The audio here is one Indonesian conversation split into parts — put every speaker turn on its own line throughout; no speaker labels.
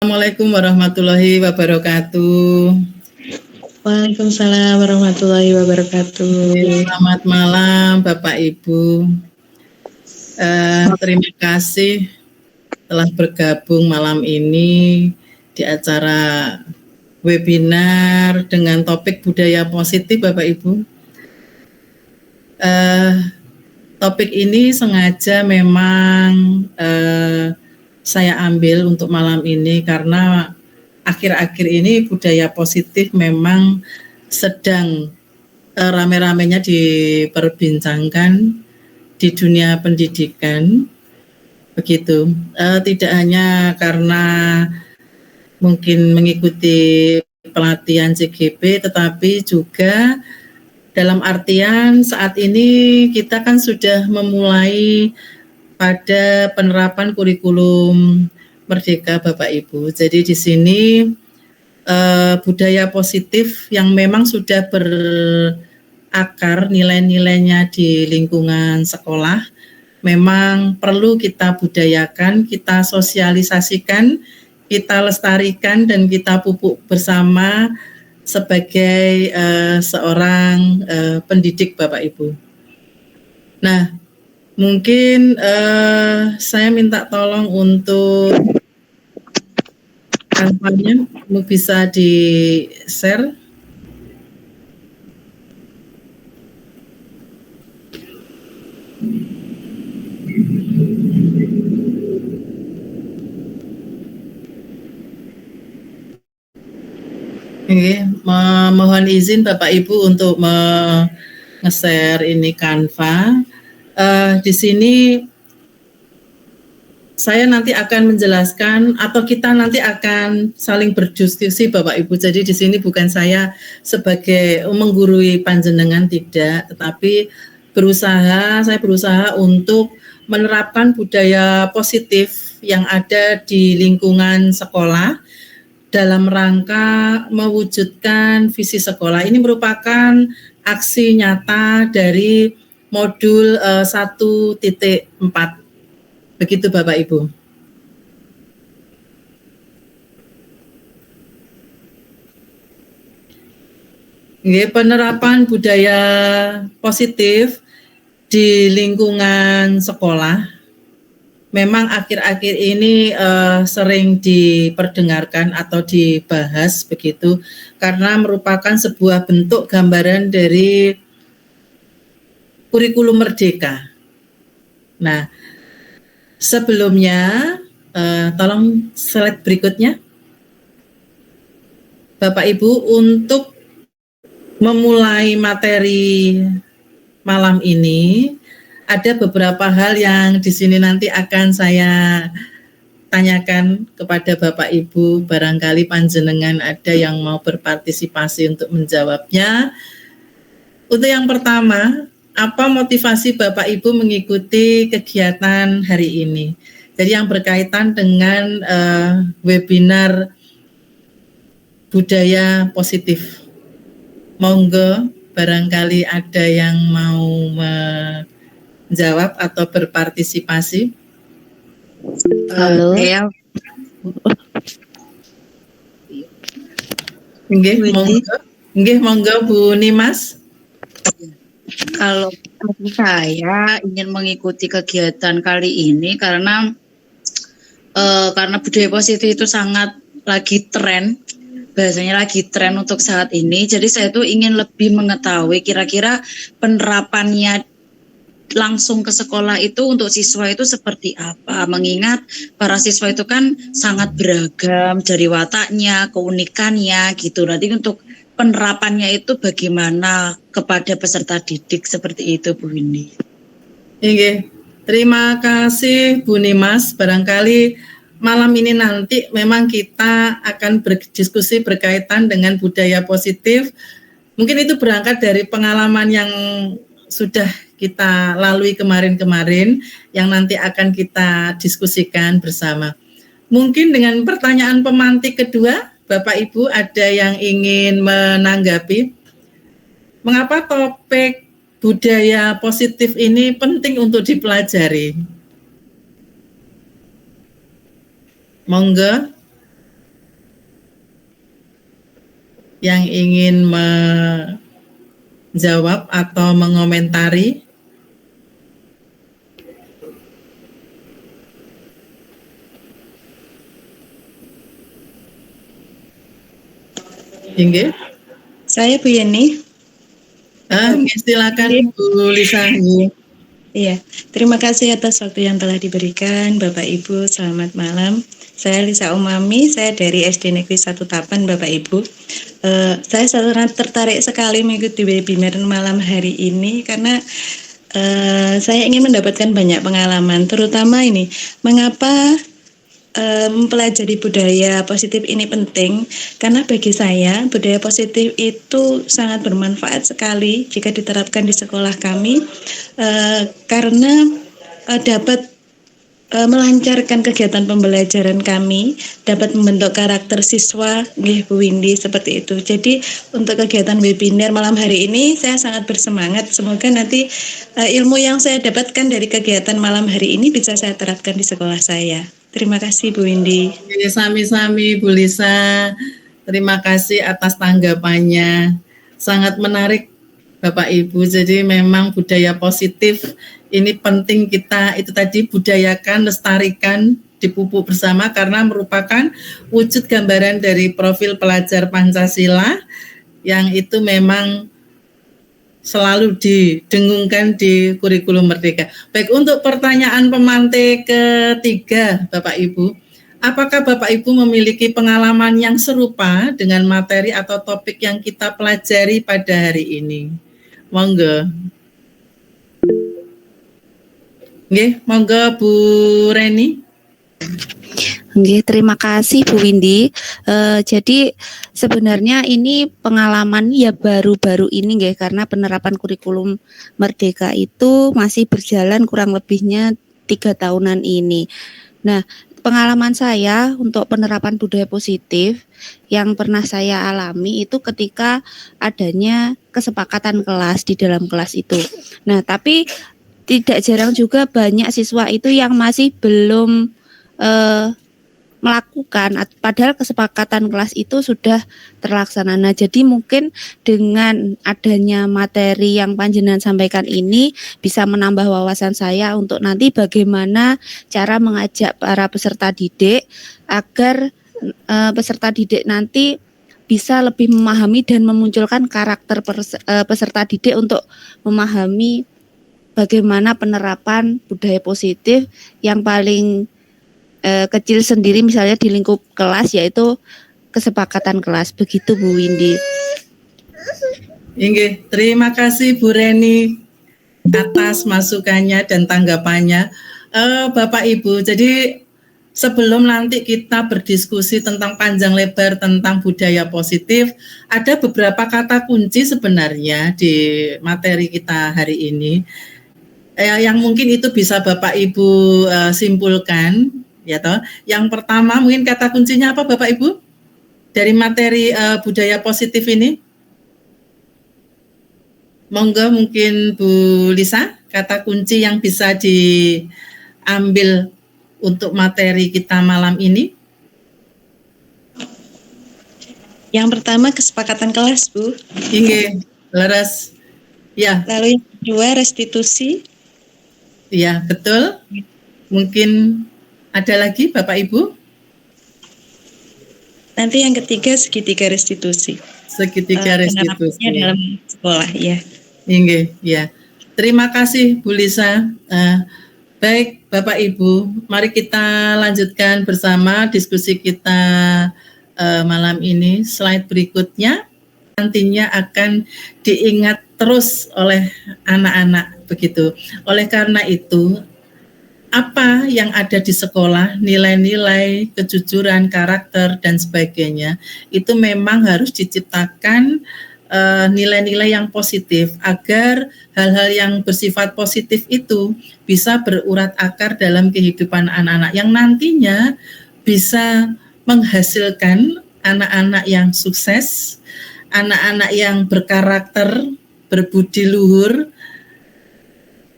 Assalamualaikum warahmatullahi wabarakatuh.
Waalaikumsalam warahmatullahi wabarakatuh.
Selamat malam Bapak Ibu. Terima kasih telah bergabung malam ini di acara webinar dengan topik budaya positif Bapak Ibu. Topik ini sengaja memang saya ambil untuk malam ini karena akhir-akhir ini budaya positif memang sedang rame-ramenya diperbincangkan di dunia pendidikan, begitu. Tidak hanya karena mungkin mengikuti pelatihan CGP, tetapi juga dalam artian saat ini kita kan sudah memulai pada penerapan kurikulum Merdeka Bapak Ibu. Jadi di sini budaya positif yang memang sudah berakar nilai-nilainya di lingkungan sekolah memang perlu kita budayakan, kita sosialisasikan, kita lestarikan dan kita pupuk bersama sebagai seorang pendidik Bapak Ibu. Nah, mungkin saya minta tolong untuk kanvanya bisa di-share. Mohon izin Bapak Ibu untuk nge-share ini Canva. Di sini saya nanti akan menjelaskan atau kita nanti akan saling berdiskusi Bapak Ibu. Jadi di sini bukan saya sebagai menggurui panjenengan, tidak, tetapi saya berusaha untuk menerapkan budaya positif yang ada di lingkungan sekolah dalam rangka mewujudkan visi sekolah. Ini merupakan aksi nyata dari modul 1.4. Begitu Bapak Ibu. Penerapan budaya positif di lingkungan sekolah memang akhir-akhir ini sering diperdengarkan atau dibahas begitu karena merupakan sebuah bentuk gambaran dari kurikulum Merdeka. Nah, sebelumnya, tolong slide berikutnya. Bapak Ibu, untuk memulai materi malam ini, ada beberapa hal yang di sini nanti akan saya tanyakan kepada Bapak Ibu. Barangkali panjenengan ada yang mau berpartisipasi untuk menjawabnya. Untuk yang pertama, apa motivasi Bapak Ibu mengikuti kegiatan hari ini? Jadi yang berkaitan dengan webinar budaya positif. Monggo, barangkali ada yang mau menjawab atau berpartisipasi.
Halo.
Nggih, monggo Bu Nimas.
Kalau saya ingin mengikuti kegiatan kali ini karena budaya positif itu sangat lagi tren, bahasanya lagi tren untuk saat ini. Jadi saya tuh ingin lebih mengetahui kira-kira penerapannya langsung ke sekolah itu untuk siswa itu seperti apa. Mengingat para siswa itu kan sangat beragam dari wataknya, keunikannya gitu. Nanti untuk penerapannya itu bagaimana kepada peserta didik seperti itu Bu Windy.
Oke, terima kasih Bu Nimas. Barangkali malam ini nanti memang kita akan berdiskusi berkaitan dengan budaya positif. Mungkin itu berangkat dari pengalaman yang sudah kita lalui kemarin-kemarin yang nanti akan kita diskusikan bersama. Mungkin dengan pertanyaan pemantik kedua, Bapak Ibu ada yang ingin menanggapi mengapa topik budaya positif ini penting untuk dipelajari? Monggo. yang ingin menjawab atau mengomentari? Inggih.
Saya Bu Yeni.
Silakan Bu Lisa.
Iya, terima kasih atas waktu yang telah diberikan Bapak Ibu. Selamat malam. Saya Lisa Umami, saya dari SD Negeri 1 Tapan, Bapak Ibu. Saya sangat tertarik sekali mengikuti webinar malam hari ini karena saya ingin mendapatkan banyak pengalaman, terutama ini mengapa mempelajari budaya positif ini penting, karena bagi saya budaya positif itu sangat bermanfaat sekali jika diterapkan di sekolah kami, karena dapat melancarkan kegiatan pembelajaran kami, dapat membentuk karakter siswa, Bu Windy, seperti itu. Jadi untuk kegiatan webinar malam hari ini saya sangat bersemangat. Semoga nanti ilmu yang saya dapatkan dari kegiatan malam hari ini bisa saya terapkan di sekolah saya. Terima kasih Bu Windy.
Sami-sami Bu Lisa. Terima kasih atas tanggapannya. Sangat menarik Bapak Ibu. Jadi memang budaya positif ini penting kita itu tadi budayakan, lestarikan, dipupuk bersama karena merupakan wujud gambaran dari profil pelajar Pancasila yang itu memang selalu didengungkan di kurikulum Merdeka. Baik, untuk pertanyaan pemantik ketiga Bapak Ibu, apakah Bapak Ibu memiliki pengalaman yang serupa dengan materi atau topik yang kita pelajari pada hari ini? Monggo. Nggih, monggo Bu Reni.
Nggih, terima kasih Bu Windy. Jadi sebenarnya ini pengalaman ya baru-baru ini nggih, karena penerapan kurikulum Merdeka itu masih berjalan kurang lebihnya 3 tahunan ini. Nah, pengalaman saya untuk penerapan budaya positif yang pernah saya alami itu ketika adanya kesepakatan kelas di dalam kelas itu. Nah, tapi tidak jarang juga banyak siswa itu yang masih belum melakukan, padahal kesepakatan kelas itu sudah terlaksana. Nah, jadi mungkin dengan adanya materi yang panjenengan sampaikan ini bisa menambah wawasan saya untuk nanti bagaimana cara mengajak para peserta didik agar peserta didik nanti bisa lebih memahami dan memunculkan karakter peserta didik untuk memahami bagaimana penerapan budaya positif yang paling kecil sendiri misalnya di lingkup kelas, yaitu kesepakatan kelas. Begitu Bu Windy.
Inggih, terima kasih Bu Reni atas masukannya dan tanggapannya. Bapak Ibu, jadi sebelum nanti kita berdiskusi tentang panjang lebar tentang budaya positif, ada beberapa kata kunci sebenarnya di materi kita hari ini yang mungkin itu bisa Bapak Ibu simpulkan. Ya toh. Yang pertama mungkin kata kuncinya apa Bapak Ibu? Dari materi budaya positif ini. Monggo mungkin Bu Lisa, kata kunci yang bisa diambil untuk materi kita malam ini.
Yang pertama kesepakatan kelas, Bu.
Inggih, leres. Ya.
Lalu yang kedua restitusi.
Ya, betul. Mungkin ada lagi Bapak Ibu?
Nanti yang ketiga segitiga restitusi.
Segitiga restitusi
dalam sekolah, ya.
Inggih, ya. Terima kasih Bu Lisa. Baik Bapak Ibu, mari kita lanjutkan bersama diskusi kita malam ini. Slide berikutnya nantinya akan diingat terus oleh anak-anak begitu. Oleh karena itu, apa yang ada di sekolah, nilai-nilai, kejujuran, karakter, dan sebagainya, itu memang harus diciptakan nilai-nilai yang positif agar hal-hal yang bersifat positif itu bisa berurat akar dalam kehidupan anak-anak yang nantinya bisa menghasilkan anak-anak yang sukses, anak-anak yang berkarakter, berbudi luhur.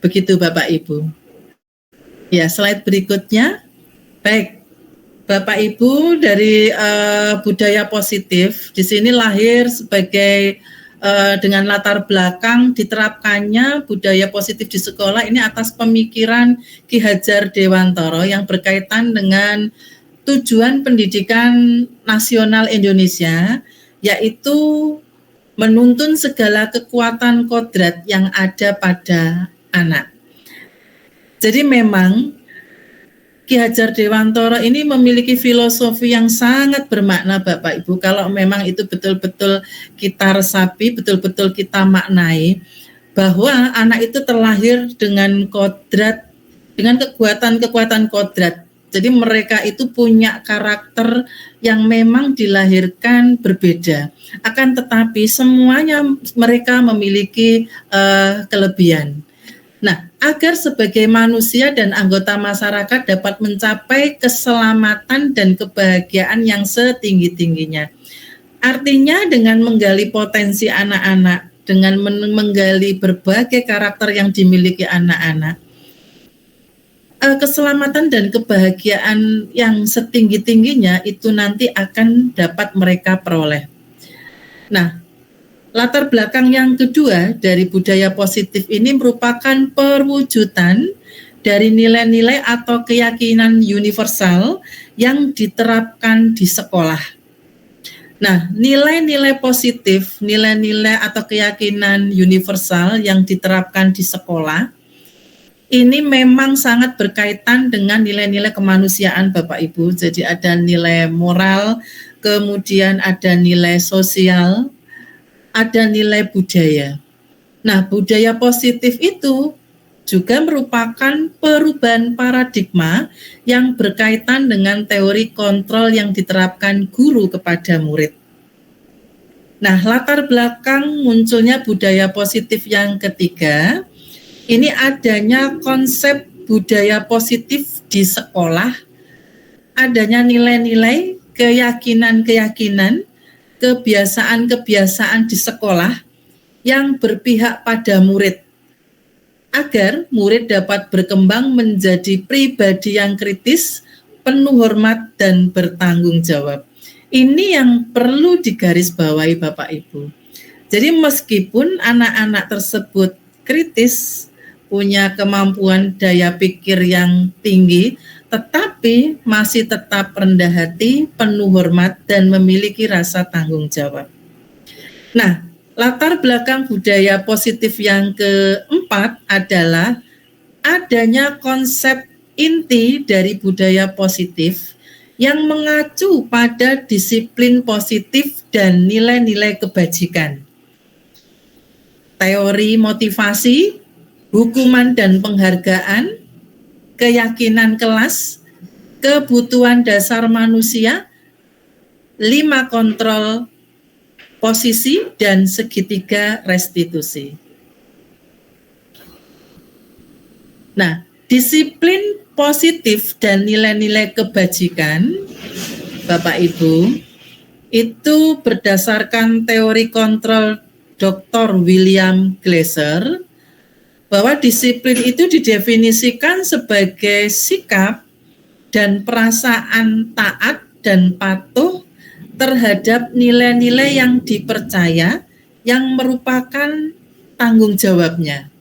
Begitu Bapak Ibu. Ya, slide berikutnya. Baik, Bapak Ibu dari budaya positif di sini lahir sebagai dengan latar belakang diterapkannya budaya positif di sekolah ini atas pemikiran Ki Hajar Dewantara yang berkaitan dengan tujuan pendidikan nasional Indonesia, yaitu menuntun segala kekuatan kodrat yang ada pada anak. Jadi memang Ki Hajar Dewantara ini memiliki filosofi yang sangat bermakna Bapak Ibu. Kalau memang itu betul-betul kita resapi, betul-betul kita maknai, bahwa anak itu terlahir dengan kodrat, dengan kekuatan-kekuatan kodrat. Jadi mereka itu punya karakter yang memang dilahirkan berbeda. Akan tetapi semuanya mereka memiliki kelebihan. Nah, agar sebagai manusia dan anggota masyarakat dapat mencapai keselamatan dan kebahagiaan yang setinggi-tingginya. Artinya dengan menggali potensi anak-anak, dengan menggali berbagai karakter yang dimiliki anak-anak, keselamatan dan kebahagiaan yang setinggi-tingginya itu nanti akan dapat mereka peroleh. Nah, latar belakang yang kedua dari budaya positif ini merupakan perwujudan dari nilai-nilai atau keyakinan universal yang diterapkan di sekolah. Nah, nilai-nilai positif, nilai-nilai atau keyakinan universal yang diterapkan di sekolah, ini memang sangat berkaitan dengan nilai-nilai kemanusiaan Bapak Ibu. Jadi ada nilai moral, kemudian ada nilai sosial, ada nilai budaya. Nah, budaya positif itu juga merupakan perubahan paradigma yang berkaitan dengan teori kontrol yang diterapkan guru kepada murid. Nah, latar belakang munculnya budaya positif yang ketiga, ini adanya konsep budaya positif di sekolah, adanya nilai-nilai, keyakinan-keyakinan, kebiasaan-kebiasaan di sekolah yang berpihak pada murid, agar murid dapat berkembang menjadi pribadi yang kritis, penuh hormat, dan bertanggung jawab. Ini yang perlu digarisbawahi Bapak Ibu. Jadi meskipun anak-anak tersebut kritis, punya kemampuan daya pikir yang tinggi, tetapi masih tetap rendah hati, penuh hormat, dan memiliki rasa tanggung jawab. Nah, latar belakang budaya positif yang keempat adalah adanya konsep inti dari budaya positif yang mengacu pada disiplin positif dan nilai-nilai kebajikan. Teori motivasi, hukuman dan penghargaan, keyakinan kelas, kebutuhan dasar manusia, 5 kontrol posisi, dan segitiga restitusi. Nah, disiplin positif dan nilai-nilai kebajikan, Bapak Ibu, itu berdasarkan teori kontrol Dr. William Glasser, bahwa disiplin itu didefinisikan sebagai sikap dan perasaan taat dan patuh terhadap nilai-nilai yang dipercaya yang merupakan tanggung jawabnya.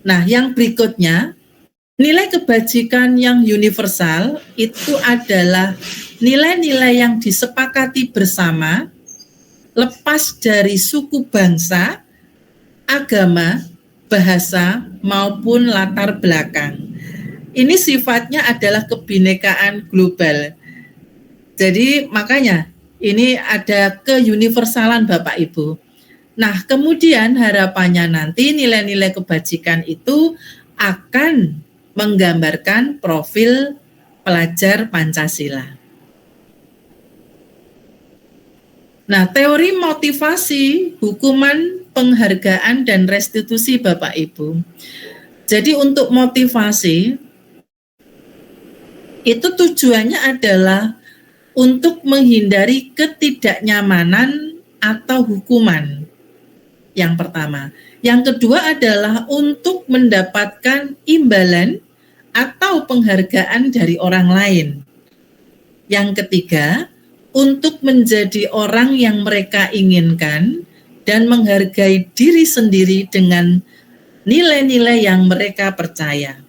Nah, yang berikutnya, nilai kebajikan yang universal itu adalah nilai-nilai yang disepakati bersama, lepas dari suku bangsa, agama, bahasa, maupun latar belakang. Ini sifatnya adalah kebinekaan global. Jadi makanya ini ada keuniversalan Bapak Ibu. Nah, kemudian harapannya nanti nilai-nilai kebajikan itu akan menggambarkan profil pelajar Pancasila. Nah, teori motivasi, hukuman, penghargaan, dan restitusi Bapak Ibu. Jadi untuk motivasi, itu tujuannya adalah untuk menghindari ketidaknyamanan atau hukuman. Yang pertama. Yang kedua adalah untuk mendapatkan imbalan atau penghargaan dari orang lain. Yang ketiga, untuk menjadi orang yang mereka inginkan dan menghargai diri sendiri dengan nilai-nilai yang mereka percaya.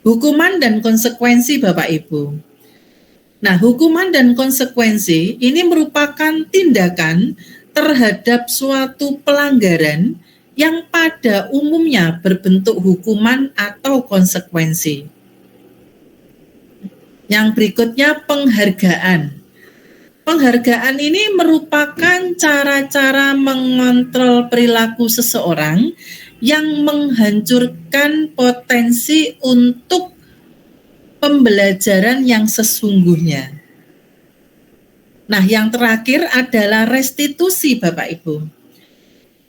Hukuman dan konsekuensi Bapak Ibu. Nah, hukuman dan konsekuensi ini merupakan tindakan terhadap suatu pelanggaran yang pada umumnya berbentuk hukuman atau konsekuensi. Yang berikutnya penghargaan. Penghargaan ini merupakan cara-cara mengontrol perilaku seseorang yang menghancurkan potensi untuk pembelajaran yang sesungguhnya. Nah, yang terakhir adalah restitusi Bapak Ibu.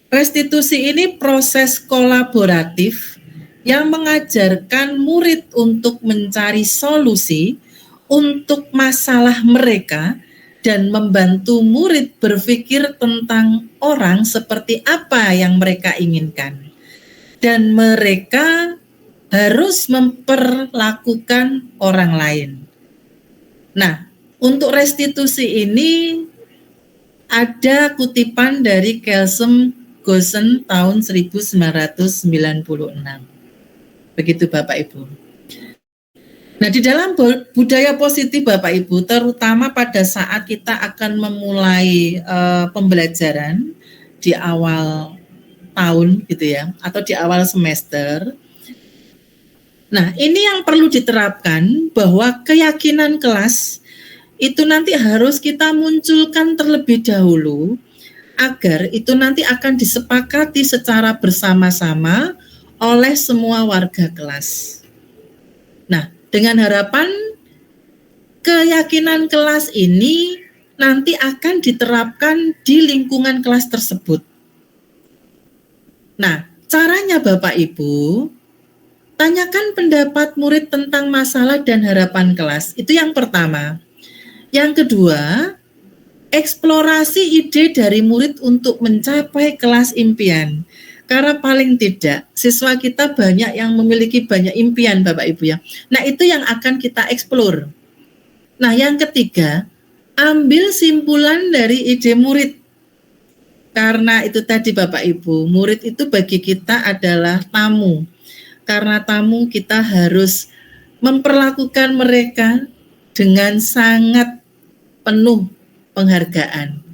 Restitusi ini proses kolaboratif yang mengajarkan murid untuk mencari solusi untuk masalah mereka dan membantu murid berpikir tentang orang seperti apa yang mereka inginkan. Dan mereka harus memperlakukan orang lain. Nah, untuk restitusi ini ada kutipan dari Kelsen Gosen tahun 1996. Begitu Bapak Ibu. Nah, di dalam budaya positif Bapak Ibu, terutama pada saat kita akan memulai pembelajaran di awal tahun gitu ya, atau di awal semester. Nah, ini yang perlu diterapkan bahwa keyakinan kelas itu nanti harus kita munculkan terlebih dahulu agar itu nanti akan disepakati secara bersama-sama oleh semua warga kelas. Nah, dengan harapan keyakinan kelas ini nanti akan diterapkan di lingkungan kelas tersebut. Nah, caranya Bapak Ibu, tanyakan pendapat murid tentang masalah dan harapan kelas. Itu yang pertama. Yang kedua, eksplorasi ide dari murid untuk mencapai kelas impian. Karena paling tidak, siswa kita banyak yang memiliki banyak impian Bapak Ibu ya. Nah, itu yang akan kita eksplor. Nah, yang ketiga, ambil simpulan dari ide murid. Karena itu tadi Bapak Ibu, murid itu bagi kita adalah tamu. Karena tamu kita harus memperlakukan mereka dengan sangat penuh penghargaan.